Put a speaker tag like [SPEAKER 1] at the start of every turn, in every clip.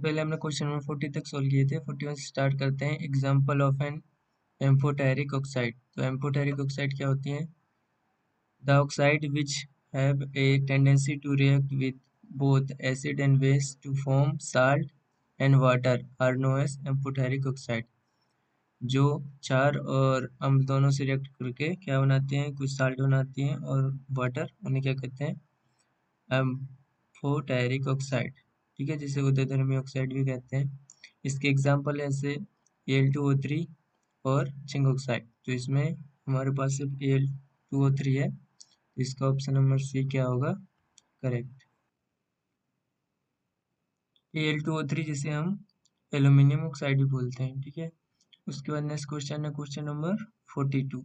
[SPEAKER 1] पहले हमने question number 40 तक सोल्व किए थे। 41 से स्टार्ट करते हैं। Example of an amphoteric oxide. तो एम्फोटेरिक ऑक्साइड क्या होती है? The oxide which have a tendency to react with both acid and base to form salt and water are known as amphoteric oxide. जो क्षार और अम्ल दोनों से रिएक्ट करके क्या बनाते हैं? कुछ साल्ट बनाती हैं और वाटर, उन्हें क्या कहते हैं? Amphoteric oxide. ठीक है, जिसे उदयधर्मी ऑक्साइड भी कहते हैं। इसके एग्जाम्पल है जैसे Al2O3 और जिंक ऑक्साइड। तो इसमें हमारे पास सिर्फ Al2O3 है, तो इसका ऑप्शन नंबर सी क्या होगा? करेक्ट। Al2O3 जिसे हम एल्यूमिनियम ऑक्साइड भी बोलते हैं। ठीक है, उसके बाद नेक्स्ट क्वेश्चन है क्वेश्चन नंबर 42।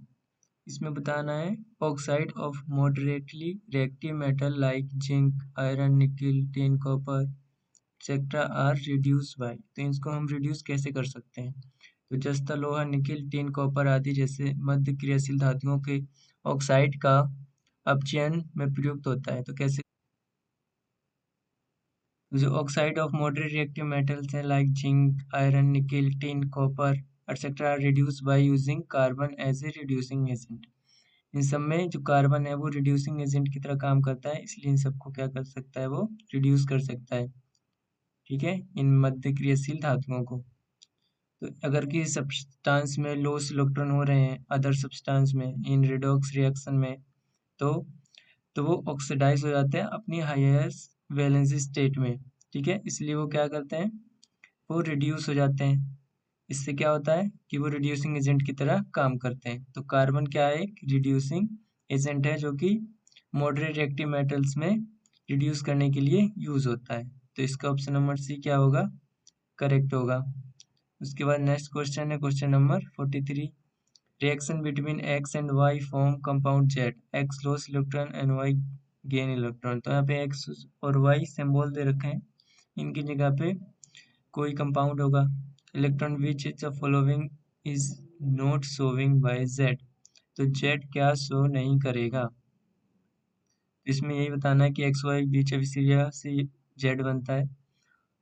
[SPEAKER 1] इसमें बताना है oxide of moderately reactive metal like zinc, iron, nickel, tin, copper etcetera are reduce by. तो इसको हम रिड्यूस कैसे कर सकते हैं? तो जस्ता, लोहा, निकिल, टिन, कॉपर आदि जैसे मध्य क्रियाशील धातुओं के ऑक्साइड का अपचयन में प्रयुक्त होता है। तो कैसे? जो oxide of moderate reactive metals हैं like zinc, iron, nickel, tin, copper etcetera reduce by using carbon as a reducing agent. इन सब में जो कार्बन है वो रिड्यूसिंग एजेंट की तरह काम करता है, इसलिए इन सबको क्या कर सकता है? वो रिड्यूस कर सकता है। ठीक है, इन मध्य क्रियाशील धातुओं को। तो अगर किसी सब्सटेंस में लॉस इलेक्ट्रॉन हो रहे हैं अदर सब्सटेंस में इन रिडॉक्स रिएक्शन में, तो वो ऑक्सीडाइज हो जाते हैं अपनी हाईएस्ट वैलेंसी स्टेट में। ठीक है, इसलिए वो क्या करते हैं? वो रिड्यूस हो जाते हैं। इससे क्या होता है कि वो रिड्यूसिंग एजेंट की तरह काम करते हैं। तो कार्बन क्या है? एक रिड्यूसिंग एजेंट है जो कि मॉडरेट रिएक्टिव मेटल्स में रिड्यूस करने के लिए यूज होता है। तो इसका ऑप्शन नंबर सी क्या होगा? करेक्ट होगा। उसके बाद नेक्स्ट क्वेश्चन है question number 43। Reaction between X and Y form compound Z, X loss electron and Y gain electron. तो यहाँ पे एक्स और वाई सिंबल दे रखे हैं, इनकी जगह पे कोई कंपाउंड होगा। Electron which is the following is not showing by Z. तो जेड क्या शो नहीं करेगा? इसमें यही बताना है कि एक्स वाई बीच अभिक्रिया से जेड बनता है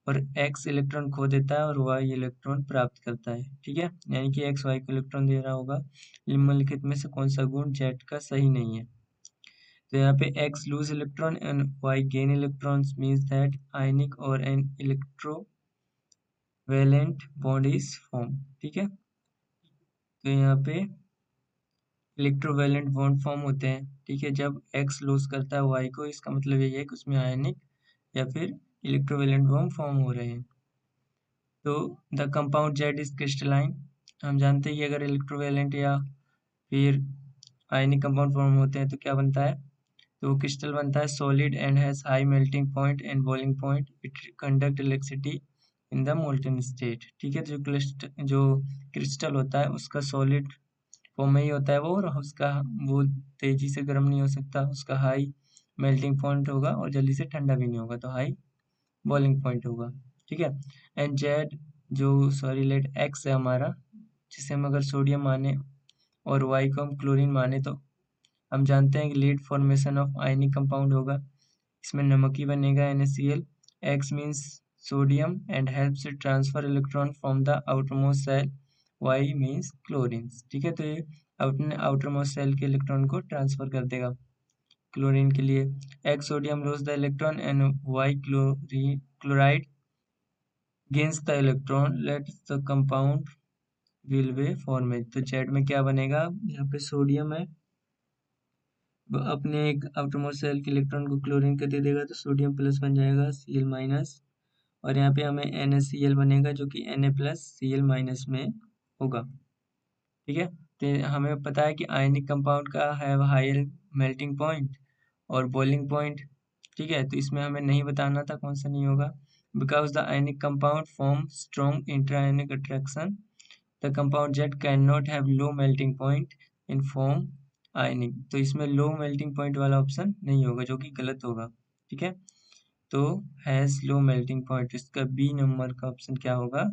[SPEAKER 1] और एक्स इलेक्ट्रॉन खो देता है और वाई इलेक्ट्रॉन प्राप्त करता है। ठीक है, यानी कि एक्स वाई को इलेक्ट्रॉन दे रहा होगा। निम्नलिखित में से कौन सा गुण जेड का सही नहीं है? तो यहाँ पे X lose electron and Y gain electrons means that ionic और an electrovalent bond is form. ठीक है, तो यहाँ पे इलेक्ट्रोवैलेंट बॉन्ड फॉर्म होते हैं। ठीक है, जब एक्स लूज करता है वाई को, इसका मतलब यही है कि उसमें आयनिक या फिर इलेक्ट्रोवैलेंट बॉन्ड फॉर्म हो रहे हैं। तो the compound Z is crystalline. हम जानते हैं कि अगर इलेक्ट्रोवैलेंट या फिर आयनिक कंपाउंड फॉर्म होते हैं तो क्या बनता है? तो वो क्रिस्टल बनता है। Solid and has high melting point and boiling point. It conduct electricity in the molten state. ठीक है, जो क्रिस्टल होता है उसका सॉलिड फॉर्म में ही होता है वो, और उसका वो तेजी से गर्म नहीं हो सकता, उसका हाई मेल्टिंग पॉइंट होगा और जल्दी से ठंडा भी नहीं होगा, तो हाई बॉइलिंग पॉइंट होगा। ठीक है, एंड जेड जो सॉरी लेट एक्स है हमारा, जिसे हम अगर सोडियम माने और वाई को हम क्लोरीन माने, तो हम जानते हैं कि lead formation of ionic compound होगा। इसमें नमक ही बनेगा NaCl। X means sodium and helps transfer electron from the outermost shell. Y means chlorine. ठीक है, तो ये अपने आउटरमोस्ट सेल के इलेक्ट्रॉन को ट्रांसफर कर देगा क्लोरीन के लिए। X sodium loss the electron and Y chloride gains the electron let the compound will be formed. तो जेड में क्या बनेगा? यहाँ पे सोडियम है, वो अपने एक आउटरमोस्ट सेल के इलेक्ट्रॉन को क्लोरीन को दे देगा, तो सोडियम प्लस बन जाएगा Cl माइनस, और यहाँ पे हमें NaCl बनेगा जो कि Na प्लस Cl माइनस में होगा। ठीक है, तो हमें पता है कि आयनिक कंपाउंड का है हायर मेल्टिंग पॉइंट और बॉइलिंग पॉइंट। ठीक है, तो इसमें हमें नहीं बताना था कौन सा नहीं होगा। Because the ionic compound form strong interionic attraction, the compound Z can not have low melting point in form ionic. तो इसमें लो मेल्टिंग पॉइंट वाला ऑप्शन नहीं होगा, जो कि गलत होगा। ठीक है, तो हैज लो मेल्टिंग पॉइंट, इसका बी नंबर का ऑप्शन क्या होगा?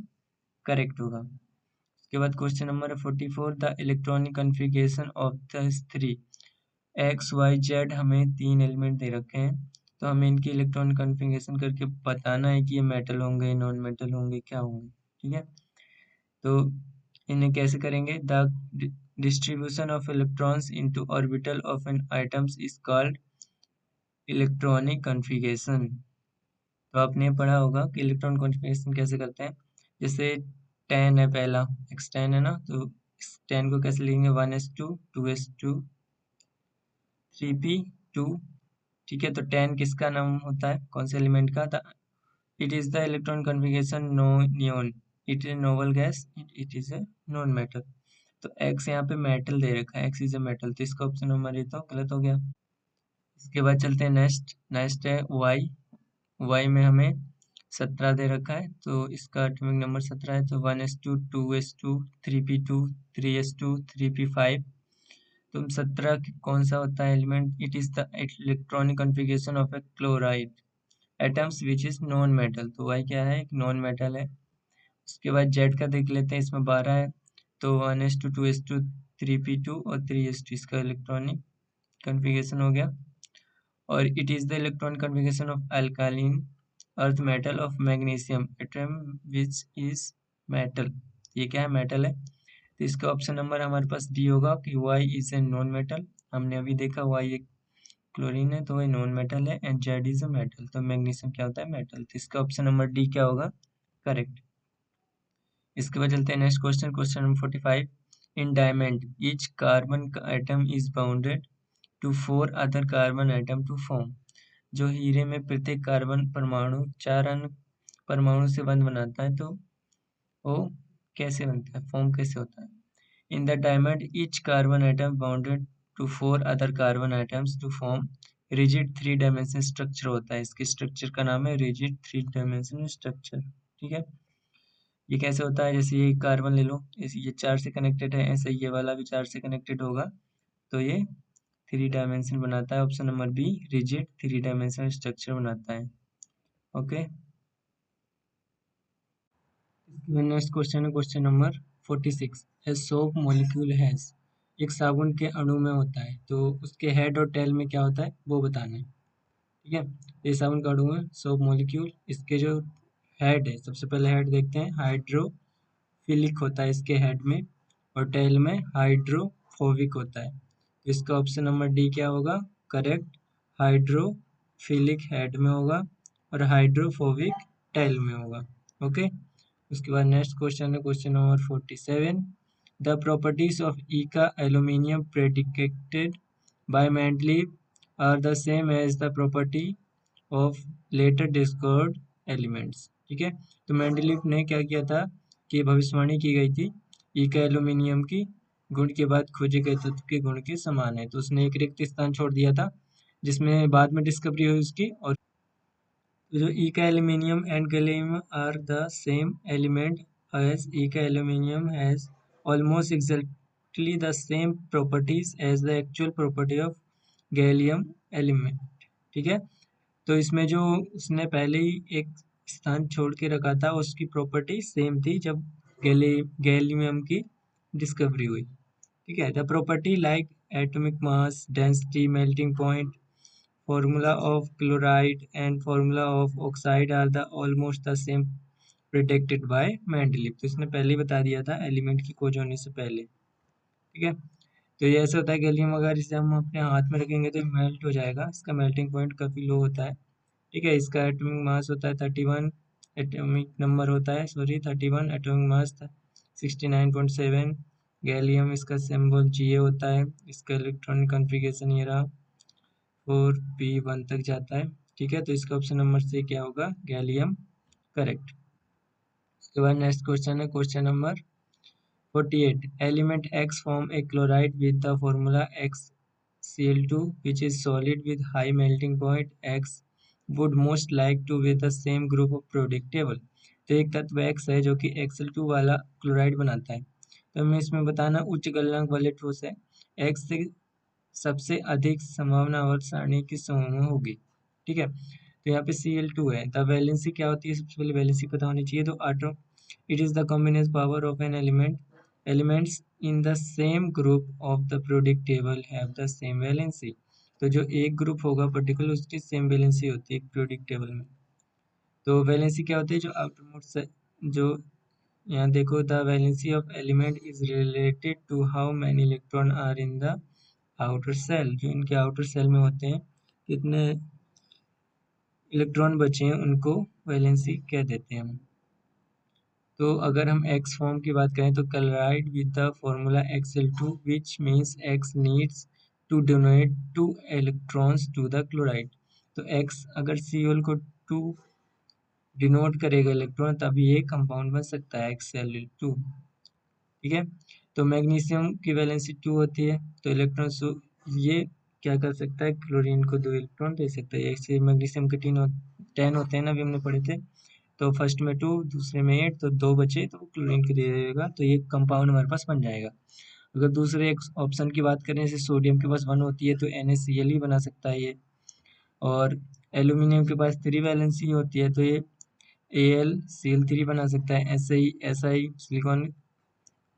[SPEAKER 1] करेक्ट होगा। उसके बाद question number 44। The electronic configuration of the three X Y Z, हमें तीन एलिमेंट दे रखे हैं। तो हमें इनकी इलेक्ट्रॉन कॉन्फ़िगरेशन करके बताना है कि ये मेटल होंगे, नॉन मेटल होंगे, क्या होंगे। ठीक है, तो इन्हें कैसे करेंगे? The distribution of electrons into orbital of an atoms is called electronic configuration. तो आपने पढ़ा होगा कि इलेक्ट्रॉन कॉन्फ़िगरेशन कैसे करते हैं। जैसे 10 है पहला, x10 है ना, तो इस 10 को कैसे लिखेंगे? 1s2 2s2 3p2। ठीक है, तो 10 किसका नाम होता है, कौन से एलिमेंट का? It is the electron configuration no neon, it is noble gas, it is a non metal. तो x यहाँ पे मेटल दे रखा है, x इज ए मेटल, तो इसका ऑप्शन नंबर ये तो गलत हो गया। इसके बाद चलते हैं नेक्स्ट है y में हमें 17 दे रखा है, तो इसका एटॉमिक नंबर 17 है, तो 1s2 2s2 3p2 3s2 3p5। तो 17 कौन सा होता है element? It is the electronic configuration of A chloride atoms which is non metal. तो y क्या है? एक नॉन मेटल है। उसके बाद z का देख लेते हैं, इसमें 12 है, तो 1s2 2s2 3p2 और 3s2 इसका इलेक्ट्रॉनिक कॉन्फ़िगरेशन हो गया। और it is the electronic configuration of alkaline earth metal of magnesium atom which is metal. ये क्या है? मेटल है। तो इसका ऑप्शन नंबर हमारे पास डी होगा कि y is a non metal. हमने अभी देखा y एक क्लोरीन है, तो वही नॉन मेटल है, and Z is a metal, तो मैग्नीशियम क्या होता है? मेटल। तो इसका ऑप्शन नंबर डी क्या होगा? करेक्ट। इसके बाद चलते हैं next question, question number 45। In diamond each carbon atom is bounded to 4 other carbon atom to form. जो हीरे में प्रत्येक कार्बन परमाणु 4 अन्य परमाणु से बंध बनाता है, तो वो कैसे बनता है, फॉर्म कैसे होता है? In the diamond each carbon atom bounded to 4 other carbon atoms to form rigid 3 dimension structure होता है। इसके स्ट्रक्चर का नाम है रिजिड 3 डायमेंशन स्ट्रक्चर। ठीक है, ये कैसे होता है? जैसे ये कार्बन ले लो, ये 4 से कनेक्टेड है, ऐसे ये वाला भी 4 से कनेक्टेड होगा, तो ये 3 डायमेंशन बनाता है। Option number B rigid 3 dimensional structure बनाता है। ओके, नेक्स्ट क्वेश्चन है question number 46। A soap molecule has, एक साबुन के अणु में होता है, तो उसके हेड और टेल में क्या होता है वो बताना है। ठीक है, ये साबुन का अणु है, सोप मॉलिक्यूल, इसके जो हेड है, सबसे पहले हेड देखते हैं, हाइड्रोफिलिक होता है इसके हेड में, और टेल में हाइड्रोफोबिक होता है। तो इसका ऑप्शन नंबर डी क्या होगा? करेक्ट, हाइड्रोफिलिक हेड में होगा और हाइड्रोफोबिक टेल में होगा। ओके, उसके बाद नेक्स्ट क्वेश्चन है question number 47। The properties of eka aluminium predicted by Mendeleev are the same as the property of later discovered elements. ठीक है, तो मेंडलीव ने क्या किया था कि भविष्यवाणी की गई थी ईका एल्यूमिनियम की गुण के बाद खोजे गए तत्व के गुण के समान है, तो उसने एक रिक्त स्थान छोड़ दिया था जिसमें बाद में डिस्कवरी हुई उसकी। और so Eka aluminium and gallium are the same element, as Eka aluminium has almost exactly the same properties as the actual property of gallium element। ठीक है, तो इसमें जो उसने पहले ही एक स्थान छोड़ के रखा था उसकी प्रॉपर्टी सेम थी जब गैलियम की डिस्कवरी हुई। ठीक है, the property like atomic mass, density, melting point, formula of chloride and formula of oxide are the almost the same predicted by Mendeleev। तो इसने पहले ही बता दिया था एलिमेंट की खोज होने से पहले। ठीक है, तो ये ऐसा होता है गैलियम अगर इसे हम अपने हाथ में रखेंगे तो मेल्ट हो जाएगा, इसका मेल्टिंग पॉइंट काफ़ी लो होता है। ठीक है, इसका एटॉमिक मास होता है 31, एटॉमिक नंबर होता है 31, एटॉमिक मास 69.7। गैलियम इसका सिंबल Ga होता है, इसका इलेक्ट्रॉनिक कॉन्फ़िगरेशन ये रहा, 4p1 तक जाता है। ठीक है, तो इसका ऑप्शन नंबर सी क्या होगा? गैलियम। करेक्ट। उसके बाद नेक्स्ट क्वेश्चन है question number 48। Element x form A chloride with the formula XCl2 which is solid with high melting point x would most like to with the same group of periodic table। तो एक तत्व x है जो कि Xl2 वाला chloride बनाता है, तो हमें इसमें बताना उच्च गलनांक वाले ठोस है x से सबसे अधिक संभावनावर्त सारणी किस समूह में होगी। ठीक है, तो यहाँ पे Cl2 है, द वैलेंसी क्या होती है? सबसे पहले वैलेंसी पता होनी चाहिए। तो आटो it is the combination power of an elements in the same group of the periodic table have the same valency. तो जो एक ग्रुप होगा पर्टिकुलर उसकी सेम वैलेंसी होती है पीरियोडिक टेबल में। तो वैलेंसी क्या होती है, जो आउटरमोस्ट जो यहाँ देखो, the valency of element is related to how many electron are in the outer shell. जो इनके आउटर सेल में होते हैं, कितने इलेक्ट्रॉन बचे हैं, उनको वैलेंसी कह देते हैं हम। तो अगर हम एक्स फॉर्म की बात करें तो chloride with the formula Xl2 which means X needs to donate 2 electrons to the chloride. तो X अगर Cl को 2 डिनोट करेगा इलेक्ट्रॉन, तभी ये कंपाउंड बन सकता है Xl2। ठीक है, तो मैग्नीशियम की वैलेंसी 2 होती है, तो इलेक्ट्रॉन ये क्या कर सकता है, क्लोरीन को 2 इलेक्ट्रॉन दे सकता है। ऐसे मैग्नीशियम के 10 होते हैं ना, अभी हमने पढ़े थे। तो फर्स्ट में 2, दूसरे में 8, तो 2 बचे तो क्लोरीन को दे देगा, तो ये कंपाउंड हमारे पास बन जाएगा। अगर दूसरे एक ऑप्शन की बात करें, जैसे सोडियम के पास 1 होती है तो NaCl ही बना सकता है ये। और एल्यूमिनियम के पास 3 वैलेंसी होती है तो ये AlCl3 बना सकता है। Si सिलिकॉन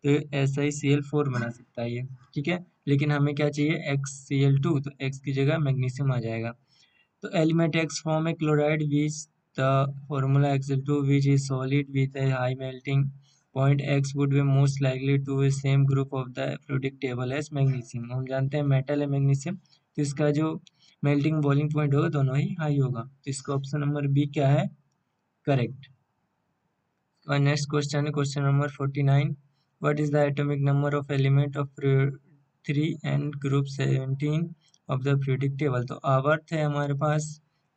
[SPEAKER 1] तो SiCl4 बना सकता है ये। ठीक है, लेकिन हमें क्या चाहिए, XCl2, तो X की जगह मैग्नीशियम आ जाएगा। तो एलिमेंट X फॉर्म है chloride which the formula Xl2 which is solid with a high melting point X would be most likely to a same group of the periodic table as magnesium. हम जानते हैं metal है magnesium, तो इसका जो melting boiling point होगा दोनों ही high होगा। तो इसका ऑप्शन नंबर बी क्या है, करेक्ट। और नेक्स्ट क्वेश्चन है question number 49। What is the atomic number of element of 3 and group 17 of the periodic table. तो आवर्त है हमारे पास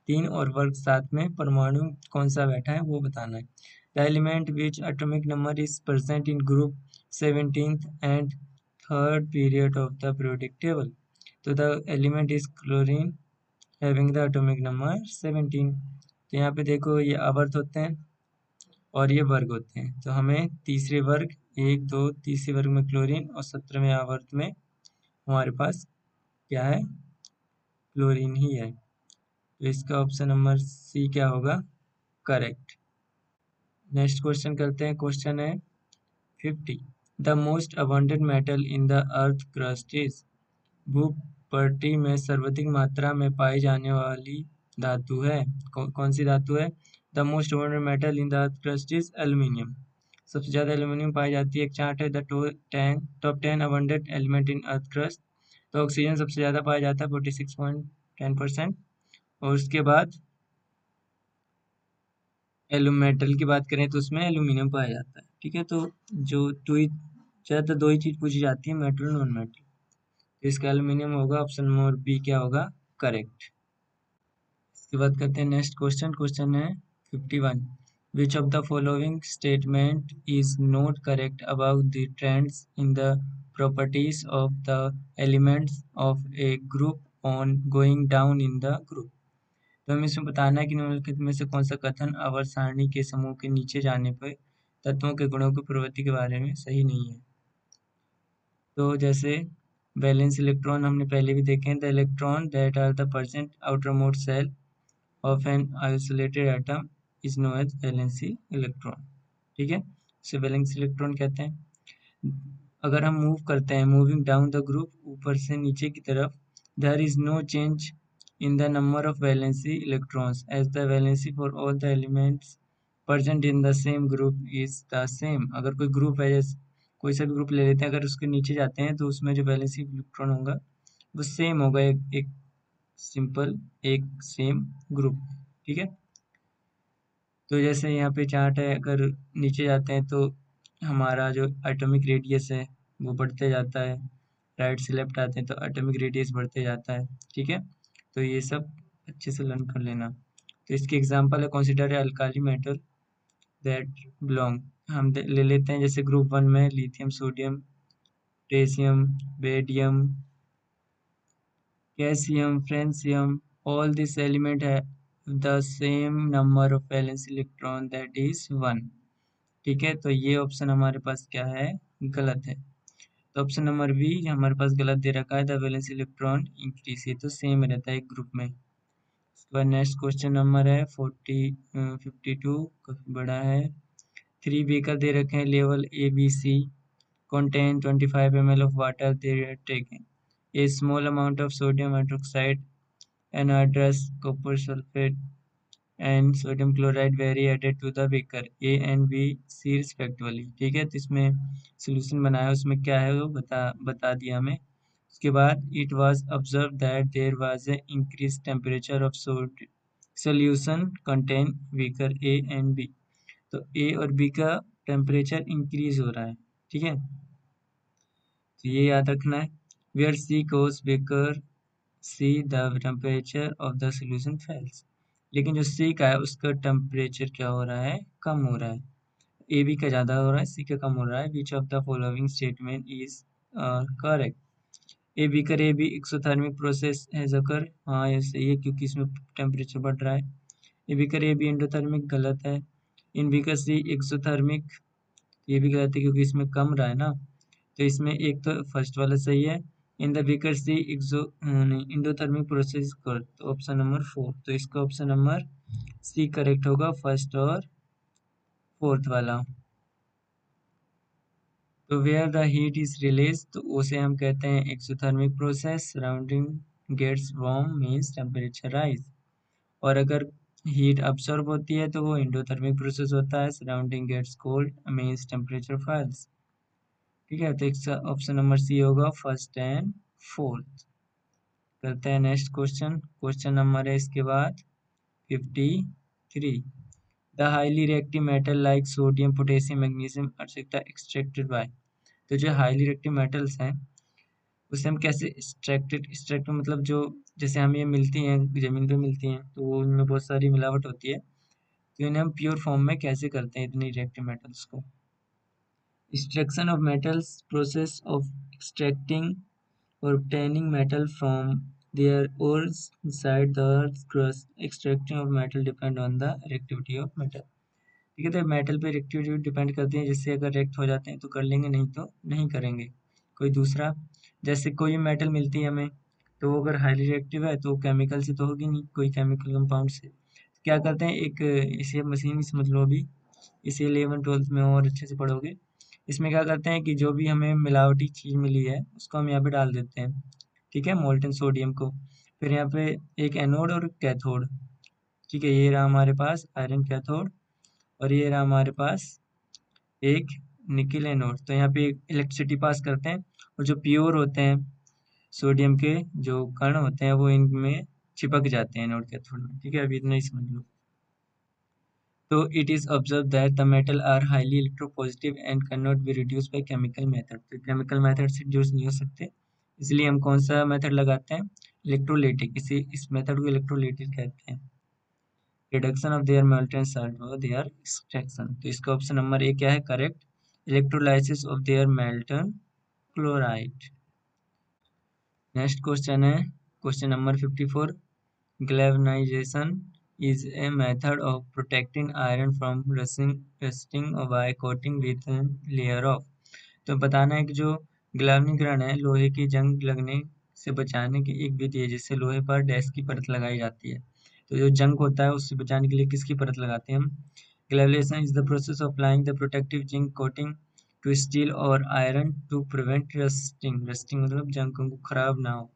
[SPEAKER 1] 3 और वर्ग 7 में परमाणु कौन सा बैठा है वो बताना है। The element which atomic number is present in group 17 and third period of the periodic table. तो the element is chlorine having the atomic number 17। तो यहाँ पे देखो ये आवर्त होते हैं और ये वर्ग होते हैं, तो हमें तीसरे वर्ग 1, 2, तीसरे वर्ग में क्लोरीन और 17वें आवर्त में हमारे पास क्या है, क्लोरीन ही है। तो इसका ऑप्शन नंबर सी क्या होगा, करेक्ट। नेक्स्ट क्वेश्चन करते हैं, क्वेश्चन है 50। The most abundant metal in the earth crust is. भूपटल में सर्वाधिक मात्रा में पाई जाने वाली धातु है, कौन सी धातु है। The most abundant metal in the earth crust is aluminium. सबसे ज़्यादा एल्यूमिनियम पाई जाती है। एक चार्ट है the top 10 abundant element in earth crust. तो ऑक्सीजन सबसे ज़्यादा पाया जाता है 46.10%। और उसके बाद मेटल की बात करें तो उसमें एल्यूमिनियम पाया जाता है। ठीक है, तो जो ज़्यादातर 2 ही चीज़ पूछी जाती है, मेटल और नॉन मेटल। तो इसका एल्यूमिनियम होगा, ऑप्शन नंबर बी क्या होगा, करेक्ट। इसके बाद करते हैं नेक्स्ट क्वेश्चन, क्वेश्चन है 51। विच of the following statement is not correct about the trends in the properties of the elements of A group on going down in the group. तो हमें इसमें बताना है कि निम्नलिखित में से कौन सा कथन आवर्त सारणी के समूह के नीचे जाने पर तत्वों के गुणों की प्रवृत्ति के बारे में सही नहीं है। तो जैसे वैलेंस इलेक्ट्रॉन हमने पहले भी देखे हैं, the electron that are the present outermost shell of an isolated atom is known as valency electron। ठीक है, इसे वैलेंस इलेक्ट्रॉन कहते हैं। अगर हम मूव करते हैं, मूविंग डाउन द ग्रुप, ऊपर से नीचे की तरफ, there is no change in the number of valency electrons as the valency for all the elements present in the same group is the same. अगर कोई ग्रुप है, जैसे कोई सा भी ग्रुप ले लेते हैं, अगर उसके नीचे जाते हैं तो उसमें जो वैलेंसी इलेक्ट्रॉन होगा वो सेम होगा, एक सिंपल एक सेम ग्रुप। ठीक है, तो जैसे यहाँ पे चार्ट है, अगर नीचे जाते हैं तो हमारा जो एटॉमिक रेडियस है वो बढ़ते जाता है, राइट से लेफ्ट आते हैं तो एटॉमिक रेडियस बढ़ते जाता है। ठीक है, तो ये सब अच्छे से लर्न कर लेना। तो इसकी एग्जांपल है, consider alkali metal that belong. हम ले लेते हैं जैसे ग्रुप 1 में lithium, sodium, potassium, barium, calcium, francium, all this element have the same number of valence electron that is 1। ठीक है, तो ये ऑप्शन हमारे पास क्या है, गलत है। तो ऑप्शन नंबर बी हमारे पास गलत दे रखा है, द वैलेंस इलेक्ट्रॉन इंक्रीज, ये तो सेम रहता है एक ग्रुप में। उसके बाद नेक्स्ट क्वेश्चन नंबर है 52, काफी बड़ा है। 3 बीकर दे रखे हैं, level ABC contain 25 ml of water, they are taken। A small amount of sodium hydroxide, anhydrous copper sulfate, and sodium chloride were added to the beaker A and B C respectively. ठीक है, तो इसमें solution बनाया, उसमें क्या है वो बता दिया हमें. उसके बाद it was observed that there was a increased temperature of solution contain beaker A and B. तो A और B का टेम्परेचर इंक्रीज हो रहा है. ठीक है, तो ये याद रखना है. Where C goes beaker C the temperature of the solution falls. लेकिन जो C का है उसका टेम्परेचर क्या हो रहा है, कम हो रहा है. ए बी का ज़्यादा हो रहा है, C का कम हो रहा है. Which of the following statement is correct. A B कर A B exothermic process has occur, हाँ ये सही है क्योंकि इसमें टेम्परेचर बढ़ रहा है. ए बी कर ए बी एंडोथर्मिक गलत है. इन बी का सी एक्सोथर्मिक, ये भी गलत है क्योंकि इसमें कम रहा है ना. तो इसमें एक तो फर्स्ट वाला सही है. In the beaker C endothermic process कर, तो ऑप्शन नंबर 4. तो इसका ऑप्शन नंबर सी करेक्ट होगा, फर्स्ट और फोर्थ वाला. तो where the heat is release, तो उसे हम कहते हैं exothermic process. Surrounding gets warm means temperature rise. और अगर हीट अब्सॉर्ब होती है तो वो इंडोथर्मिक प्रोसेस होता है. Surrounding gets cold means temperature falls. ठीक है, तो इसका ऑप्शन नंबर सी होगा, फर्स्ट एंड फोर्थ. करते हैं नेक्स्ट क्वेश्चन. क्वेश्चन नंबर है इसके बाद 53. The highly reactive metal like sodium potassium magnesium etcetera extracted bye. तो जो हाईली रिएक्टिव मेटल्स हैं उसे हम कैसे एक्सट्रैक्ट मतलब जो जैसे हम ये मिलती हैं जमीन पे मिलती हैं तो वो उनमें बहुत सारी मिलावट होती है, तो इन्हें हम प्योर फॉर्म में कैसे करते हैं इतनी रिएक्टिव मेटल्स को. Extraction of metals, process of extracting or obtaining metal from their ores inside the earth's crust. Extraction of metal depend on the reactivity of metal. ठीक है, तो मेटल पे रिएक्टिविटी डिपेंड करती है, जिससे अगर रिएक्ट हो जाते हैं तो कर लेंगे, नहीं तो नहीं करेंगे. कोई दूसरा, जैसे कोई मेटल मिलती है हमें तो वो अगर हाईली रिएक्टिव है तो केमिकल से तो होगी नहीं, कोई केमिकल कंपाउंड से. क्या करते हैं, एक इसे मशीन समझ लो, अभी इसे 11th-12th में और अच्छे से पढ़ोगे. इसमें क्या करते हैं कि जो भी हमें मिलावटी चीज़ मिली है उसको हम यहाँ पे डाल देते हैं. ठीक है, मोल्टन सोडियम को. फिर यहाँ पे एक एनोड और कैथोड. ठीक है, ये रहा हमारे पास आयरन कैथोड और ये रहा हमारे पास एक निकिल एनोड. तो यहाँ पे इलेक्ट्रिसिटी पास करते हैं और जो प्योर होते हैं सोडियम के जो कण होते हैं वो इनमें चिपक जाते हैं एनोड कैथोड में. ठीक है, अभी इतना ही समझ लो. तो it is observed that the metal are highly electropositive and cannot be reduced by chemical method. तो chemical method से reduce नहीं हो सकते, इसलिए हम कौन सा मेथड लगाते हैं, इलेक्ट्रोलाइटिक. इस मेथड को इलेक्ट्रोलाइटिक कहते हैं. Reduction of their molten salt और देयर एक्सट्रैक्शन. तो इसका ऑप्शन नंबर ए क्या है, correct. Electrolysis of their molten chloride. Next question है question number 54. Galvanization is a method of protecting iron from rusting by coating with a layer of. तो बताना है कि जो ग्लावनीकरण है लोहे की जंग लगने से बचाने की एक विधि है जिससे लोहे पर डैश की परत लगाई जाती है. तो जो जंग होता है उससे बचाने के लिए किसकी परत लगाते हैं हम. Galvanization is the process of applying the protective zinc coating to steel और iron to prevent rusting. Rusting मतलब जंग को खराब ना हो.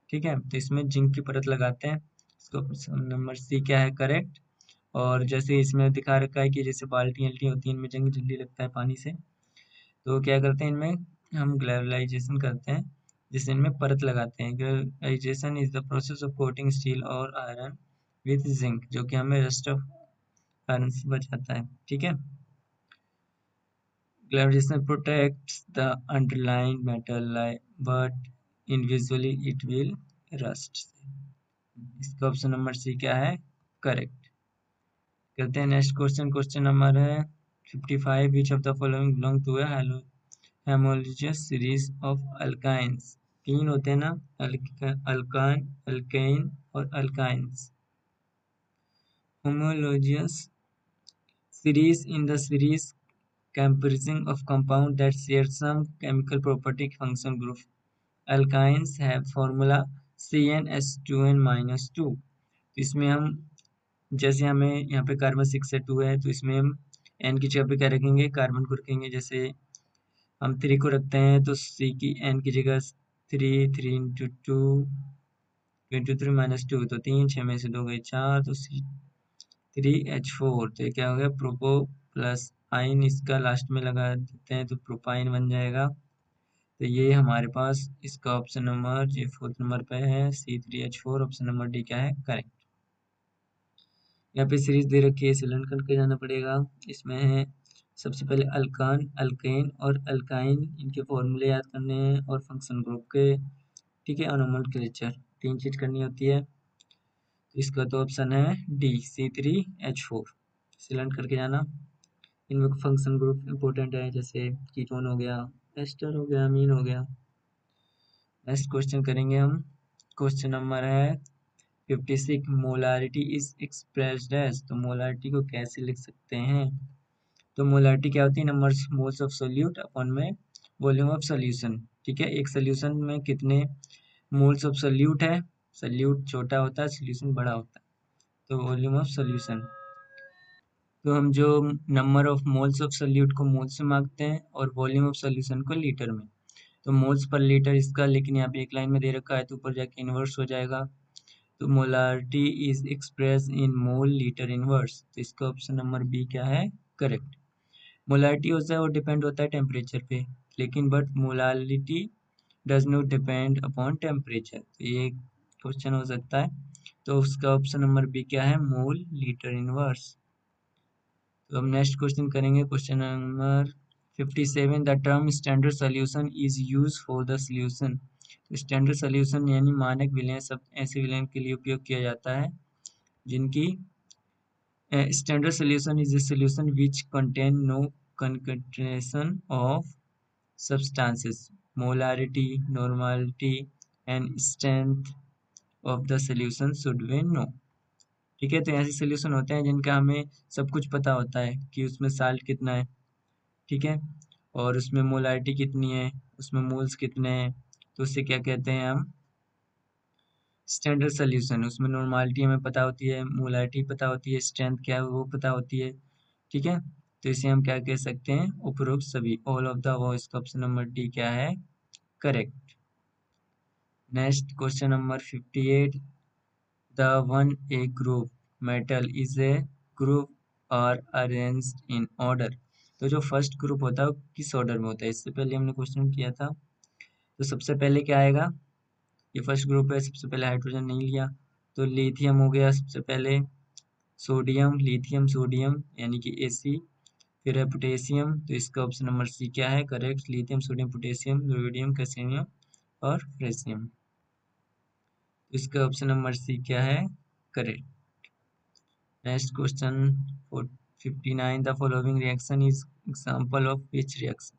[SPEAKER 1] ठीक है, तो इसमें जिंक की परत लगाते हैं. इसका ऑप्शन नंबर सी क्या है, करेक्ट. और जैसे इसमें दिखा रखा है कि जैसे बाल्टी अल्टी होती है इनमें जंग जल्दी लगता है पानी से, तो क्या करते हैं इनमें हम ग्लेवलाइजेशन करते हैं जिससे इनमें परत लगाते हैं. Galvanization is the process of coating steel और आयरन विथ जिंक, जो कि हमें रस्ट ऑफ आयरन से बचाता है. ठीक है, galvanization protects the underlying metal but individually it will rust. इसका ऑप्शन नंबर सी क्या है, करेक्ट. करते हैं नेक्स्ट क्वेश्चन. क्वेश्चन नंबर है 55. Which of the following belong to a homologous series of alkynes. तीन होते हैं ना, अल्कान, अल्केन और alkynes. Homologous series in the series comprising of compound that share some chemical property function group. Alkynes have formula CnH2n-2. तो इसमें हम जैसे हमें यहाँ पे कार्बन 6 है 2 है तो इसमें हम एन की जगह पे क्या रखेंगे, कार्बन को रखेंगे. जैसे हम 3 को रखते हैं तो सी की एन की जगह 3 इंटू 2 3 माइनस 2 तो 3, 6 में से 2 गए 4, तो C3H4, तो ये क्या हो गया प्रोपो प्लस आइन, इसका लास्ट में लगा देते हैं तो प्रोपाइन बन जाएगा। तो ये हमारे पास इसका ऑप्शन नंबर ये 4th नंबर पे है C3H4, ऑप्शन नंबर डी क्या है करेक्ट। यहाँ पे सीरीज दे रखी है, सिलेंड करके जाना पड़ेगा। इसमें है सबसे पहले अल्कान, अल्केन और अल्काइन, इनके फॉर्मूले याद करने हैं और फंक्शन ग्रुप के, ठीक है, और नोमेनक्लेचर 3 चीज करनी होती है। इसका तो ऑप्शन है डी C3H4, सिलेंड करके जाना। इनमें फंक्शन ग्रुप इंपॉर्टेंट है, जैसे कीटोन हो गया, एस्टर हो गया, अमीन हो गया। नेक्स्ट क्वेश्चन करेंगे हम। क्वेश्चन नंबर है 56, मोलारिटी इज एक्सप्रेस्ड एज, तो मोलारिटी को कैसे लिख सकते हैं? तो मोलारिटी क्या होती है, number moles of solute upon में वॉल्यूम ऑफ सोल्यूशन, ठीक है। एक सोल्यूशन में कितने मोल्स ऑफ सोल्यूट है, सोल्यूट छोटा होता है, सोल्यूशन बड़ा होता है, तो वॉल्यूम ऑफ सोल्यूशन। तो हम जो number of moles of solute को मोल्स में मांगते हैं और वॉल्यूम ऑफ सोल्यूशन को लीटर में, तो मोल्स पर लीटर इसका, लेकिन यहाँ पे एक लाइन में दे रखा है तो ऊपर जाके इन्वर्स हो जाएगा। तो molarity is express in mole litre inverse, तो इसका ऑप्शन नंबर बी क्या है करेक्ट। मोलारिटी होता है वो डिपेंड होता है टेम्परेचर पे, लेकिन but molarity does not depend upon temperature, तो ये क्वेश्चन हो सकता है। तो उसका ऑप्शन नंबर बी क्या है मोल लीटर इनवर्स। तो हम नेक्स्ट क्वेश्चन करेंगे, question number 57, the term standard solution is use for the solution, standard solution यानी मानक विलयन सब ऐसे विलयन के लिए उपयोग किया जाता है जिनकी standard solution is a solution which contain no concentration of substances, molarity, normality and strength of the solution should we know, ठीक है। तो ऐसे सोल्यूशन होते हैं जिनका हमें सब कुछ पता होता है कि उसमें साल्ट कितना है, ठीक है, और उसमें मोलारिटी कितनी है, उसमें मोल्स कितने हैं, तो उससे क्या कहते हैं हम स्टैंडर्ड सोल्यूशन। उसमें नॉर्मलिटी हमें पता होती है, मोलारिटी पता होती है, स्ट्रेंथ क्या है वो पता होती है, ठीक है। तो इसे हम क्या कह सकते हैं उपरोक्त सभी, ऑल ऑफ द वो, इसका ऑप्शन नंबर डी क्या है correct. Next question number 58, the one A group metal is a group are arranged in order, तो जो फर्स्ट ग्रुप होता है वो किस ऑर्डर में होता है, इससे पहले हमने क्वेश्चन किया था। तो सबसे पहले क्या आएगा, ये फर्स्ट ग्रुप है, सबसे पहले हाइड्रोजन नहीं लिया, तो लिथियम हो गया सबसे पहले, सोडियम, लिथियम सोडियम यानी कि Ac, फिर है पोटेशियम, तो इसका ऑप्शन नंबर सी क्या है correct, lithium sodium potassium rhodium calcium और फ्रेशियम, इसका ऑप्शन नंबर सी क्या है correct. Next question 59, the following reaction is example of which reaction,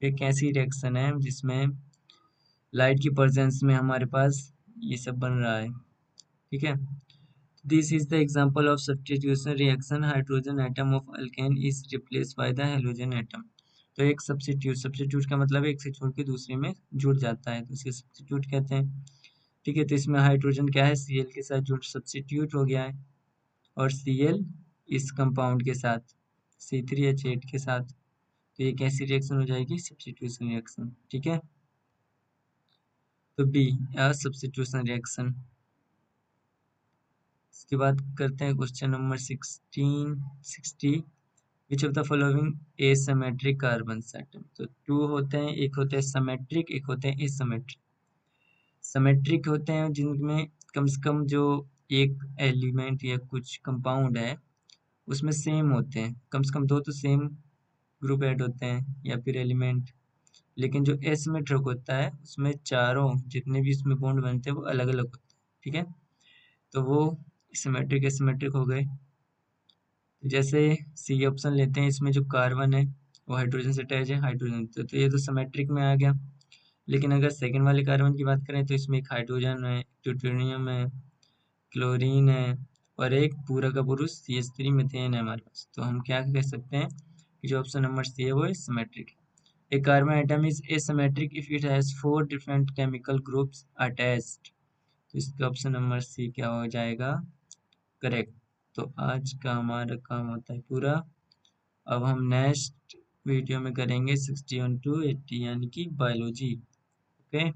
[SPEAKER 1] एक ऐसी रिएक्शन है जिसमें लाइट की प्रेजेंस में हमारे पास ये सब बन रहा है, ठीक है। This is the example of substitution reaction, hydrogen atom of alkane is replace by the halogen atom, तो एक सब्स्टिट्यूट का मतलब एक से छोड़ के दूसरे में जुड़ जाता है, तो इसे सब्स्टिट्यूट कहते हैं, ठीक है। तो इसमें हाइड्रोजन क्या है Cl के साथ जुड़ सब्स्टिट्यूट हो गया है, और Cl इस कंपाउंड के साथ C3H8 के साथ, तो ये कैसी रिएक्शन हो जाएगी सब्स्टिट्यूशन रिएक्शन, ठीक है। तो बी सब्स्टिट्यूशन रिएक्शन। इसके बाद करते हैं question number 60, which of the following asymmetric carbon atom, तो 2 होते हैं, एक होते हैं सिमेट्रिक, एक होते हैं एसिमेट्रिक। सिमेट्रिक होते हैं जिनमें कम से कम जो एक एलिमेंट या कुछ कंपाउंड है उसमें सेम होते हैं, कम से कम 2 तो सेम ग्रुप ऐड होते हैं या फिर एलिमेंट, लेकिन जो एसिमेट्रिक होता है उसमें चारों जितने भी इसमें बॉन्ड बनते हैं वो अलग अलग होते हैं, ठीक है। तो वो सिमेट्रिक एसिमेट्रिक हो गए। जैसे सी ऑप्शन लेते हैं, इसमें जो कार्बन है वो हाइड्रोजन से अटैच है, हाइड्रोजन तो ये तो सिमेट्रिक में आ गया। लेकिन अगर सेकंड वाले कार्बन की बात करें तो इसमें एक हाइड्रोजन है, ड्यूटेरियम है, क्लोरीन है, और एक पूरा का पुरुष CH3 मीथेन है हमारे पास, तो हम क्या कह सकते हैं कि जो ऑप्शन नंबर सी है वो सिमेट्रिक है। A carbon atom is asymmetric if it has 4 different chemical groups attached, तो इसका ऑप्शन नंबर सी क्या हो जाएगा करेक्ट। तो आज का हमारा काम होता है पूरा। अब हम नेक्स्ट वीडियो में करेंगे 61 to 80 यानी कि बायोलॉजी, ओके।